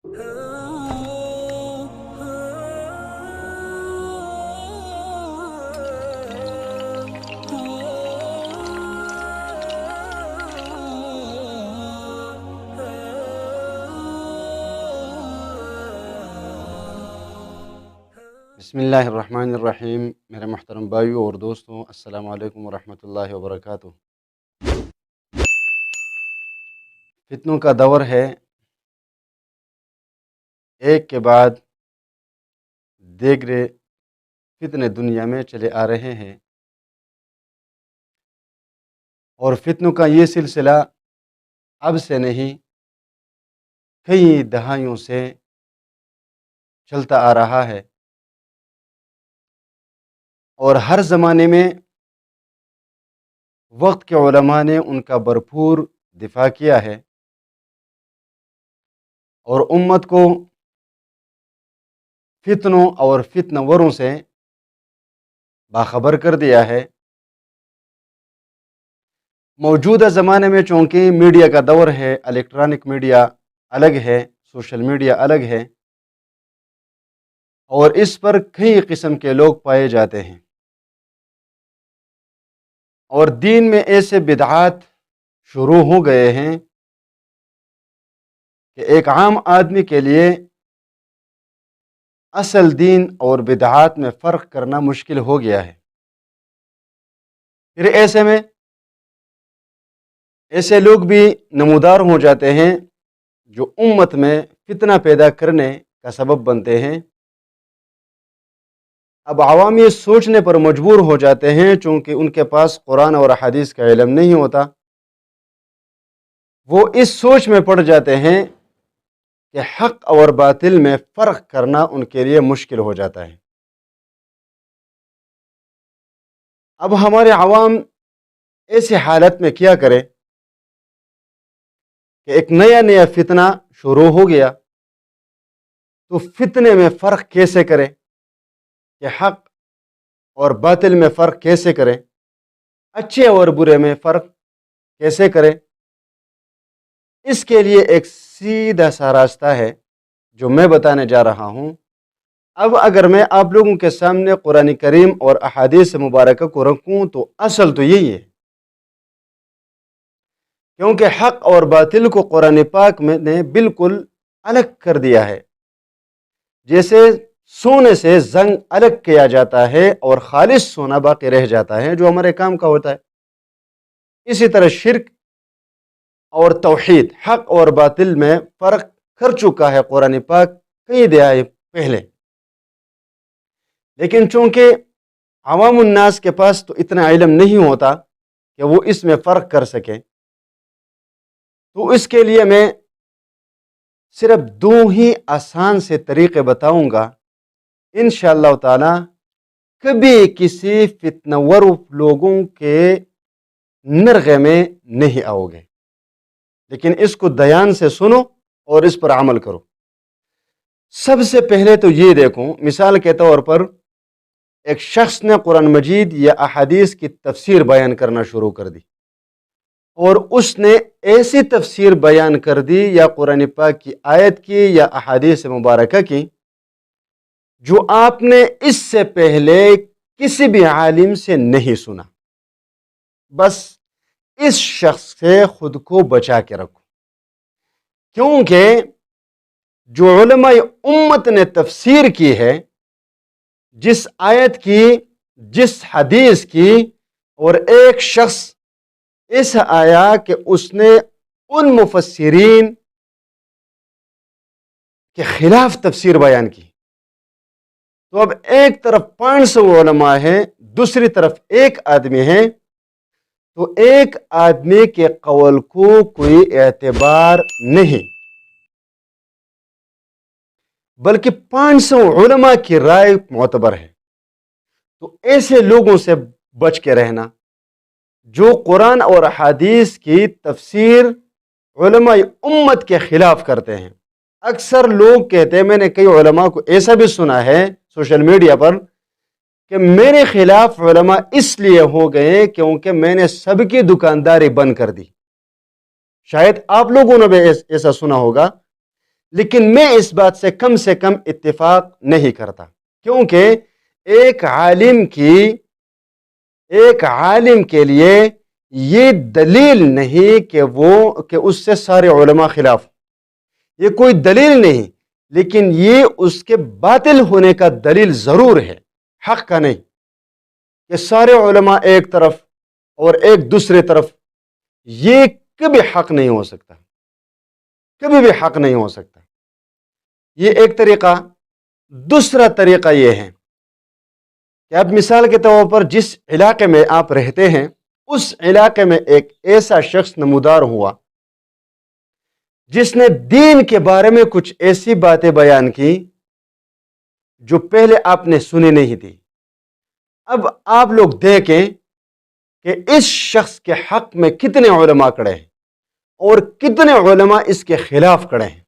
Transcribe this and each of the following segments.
بسم اللہ الرحمن الرحیم، میرے محترم بھائیوں اور دوستوں، السلام علیکم ورحمۃ اللہ وبرکاتہ۔ فتنوں کا دور ہے، ایک کے بعد دیگرے فتنے دنیا میں چلے آ رہے ہیں، اور فتنوں کا یہ سلسلہ اب سے نہیں، کئی دہائیوں سے چلتا آ رہا ہے، اور ہر زمانے میں وقت کے علماء نے ان کا بھرپور دفاع کیا ہے اور امت کو فتنوں اور فتنہ وروں سے باخبر کر دیا ہے۔ موجودہ زمانے میں چونکہ میڈیا کا دور ہے، الیکٹرانک میڈیا الگ ہے، سوشل میڈیا الگ ہے، اور اس پر کئی قسم کے لوگ پائے جاتے ہیں، اور دین میں ایسے بدعات شروع ہو گئے ہیں کہ ایک عام آدمی کے لیے اصل دین اور بدعات میں فرق کرنا مشکل ہو گیا ہے۔ پھر ایسے میں ایسے لوگ بھی نمودار ہو جاتے ہیں جو امت میں فتنہ پیدا کرنے کا سبب بنتے ہیں۔ اب عوام یہ سوچنے پر مجبور ہو جاتے ہیں، چونکہ ان کے پاس قرآن اور حدیث کا علم نہیں ہوتا، وہ اس سوچ میں پڑ جاتے ہیں کہ حق اور باطل میں فرق کرنا ان کے لیے مشکل ہو جاتا ہے۔ اب ہمارے عوام ایسی حالت میں کیا کرے کہ ایک نیا فتنہ شروع ہو گیا، تو فتنے میں فرق کیسے کرے، کہ حق اور باطل میں فرق کیسے کرے، اچھے اور برے میں فرق کیسے کرے؟ اس کے لیے ایک سیدھا سا راستہ ہے جو میں بتانے جا رہا ہوں۔ اب اگر میں آپ لوگوں کے سامنے قرآن کریم اور احادیث مبارکہ کو رکھوں تو اصل تو یہی ہے، کیونکہ حق اور باطل کو قرآن پاک میں نے بالکل الگ کر دیا ہے۔ جیسے سونے سے زنگ الگ کیا جاتا ہے اور خالص سونا باقی رہ جاتا ہے جو ہمارے کام کا ہوتا ہے، اسی طرح شرک اور توحید، حق اور باطل میں فرق کر چکا ہے قرآن پاک کئی دہائی پہلے۔ لیکن چونکہ عوام الناس کے پاس تو اتنا علم نہیں ہوتا کہ وہ اس میں فرق کر سکے، تو اس کے لیے میں صرف دو ہی آسان سے طریقے بتاؤں گا۔ انشاءاللہ تعالی کبھی کسی فتنہ ور لوگوں کے نرغے میں نہیں آؤ گے، لیکن اس کو دھیان سے سنو اور اس پر عمل کرو۔ سب سے پہلے تو یہ دیکھو، مثال کے طور پر ایک شخص نے قرآن مجید یا احادیث کی تفسیر بیان کرنا شروع کر دی، اور اس نے ایسی تفسیر بیان کر دی یا قرآن پاک کی آیت کی یا احادیث مبارکہ کی جو آپ نے اس سے پہلے کسی بھی عالم سے نہیں سنا۔ بس اس شخص سے خود کو بچا کے رکھو، کیونکہ جو علماء امت نے تفسیر کی ہے، جس آیت کی، جس حدیث کی، اور ایک شخص ایسا آیا کہ اس نے ان مفسرین کے خلاف تفسیر بیان کی، تو اب ایک طرف 500 علماء ہیں، دوسری طرف ایک آدمی ہے، تو ایک آدمی کے قول کو کوئی اعتبار نہیں، بلکہ 500 علماء کی رائے معتبر ہے۔ تو ایسے لوگوں سے بچ کے رہنا جو قرآن اور حدیث کی تفسیر علماء امت کے خلاف کرتے ہیں۔ اکثر لوگ کہتے ہیں، میں نے کئی علماء کو ایسا بھی سنا ہے سوشل میڈیا پر کہ میرے خلاف علماء اس لیے ہو گئے کیونکہ میں نے سب کی دکانداری بند کر دی۔ شاید آپ لوگوں نے بھی ایسا سنا ہوگا، لیکن میں اس بات سے کم اتفاق نہیں کرتا، کیونکہ ایک عالم کے لیے یہ دلیل نہیں کہ اس سے سارے علماء خلاف، یہ کوئی دلیل نہیں، لیکن یہ اس کے باطل ہونے کا دلیل ضرور ہے، حق کا نہیں، کہ سارے علماء ایک طرف اور ایک دوسرے طرف، یہ کبھی حق نہیں ہو سکتا، کبھی بھی حق نہیں ہو سکتا۔ یہ ایک طریقہ۔ دوسرا طریقہ یہ ہے کہ اب مثال کے طور پر جس علاقے میں آپ رہتے ہیں، اس علاقے میں ایک ایسا شخص نمودار ہوا جس نے دین کے بارے میں کچھ ایسی باتیں بیان کی جو پہلے آپ نے سنی نہیں تھی۔ اب آپ لوگ دیکھیں کہ اس شخص کے حق میں کتنے علماء کھڑے ہیں اور کتنے علماء اس کے خلاف کھڑے ہیں۔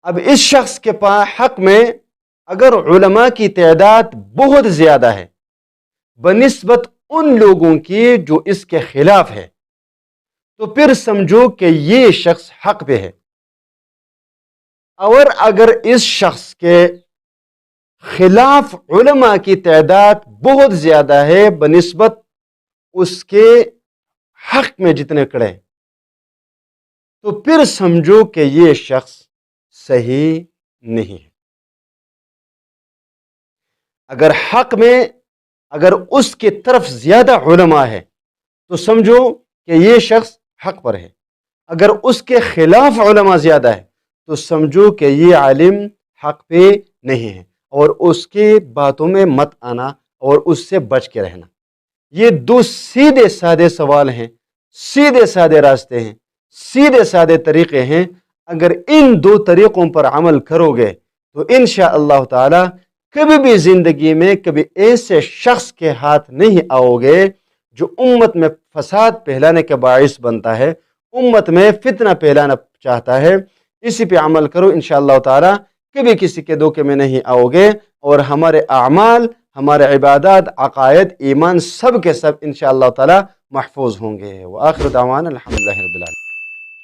اب اس شخص کے پاس حق میں اگر علماء کی تعداد بہت زیادہ ہے بنسبت ان لوگوں کی جو اس کے خلاف ہے، تو پھر سمجھو کہ یہ شخص حق پہ ہے۔ اور اگر اس شخص کے خلاف علماء کی تعداد بہت زیادہ ہے بنسبت اس کے حق میں جتنے کھڑے، تو پھر سمجھو کہ یہ شخص صحیح نہیں ہے۔ اگر حق میں اگر اس کی طرف زیادہ علماء ہے تو سمجھو کہ یہ شخص حق پر ہے، اگر اس کے خلاف علماء زیادہ ہے تو سمجھو کہ یہ عالم حق پہ نہیں ہے، اور اس کی باتوں میں مت آنا اور اس سے بچ کے رہنا۔ یہ دو سیدھے سادے سوال ہیں، سیدھے سادے راستے ہیں، سیدھے سادے طریقے ہیں۔ اگر ان دو طریقوں پر عمل کرو گے تو انشاءاللہ تعالی کبھی بھی زندگی میں کبھی ایسے شخص کے ہاتھ نہیں آؤ گے جو امت میں فساد پھیلانے کا باعث بنتا ہے، امت میں فتنہ پھیلانا چاہتا ہے۔ اسی پہ عمل کرو انشاءاللہ تعالی، کبھی کسی کے دھوکے میں نہیں آؤ گے، اور ہمارے اعمال، ہمارے عبادات، عقائد، ایمان سب کے سب انشاءاللہ تعالی محفوظ ہوں گے۔ وآخر دعوانا الحمدللہ رب العالمین۔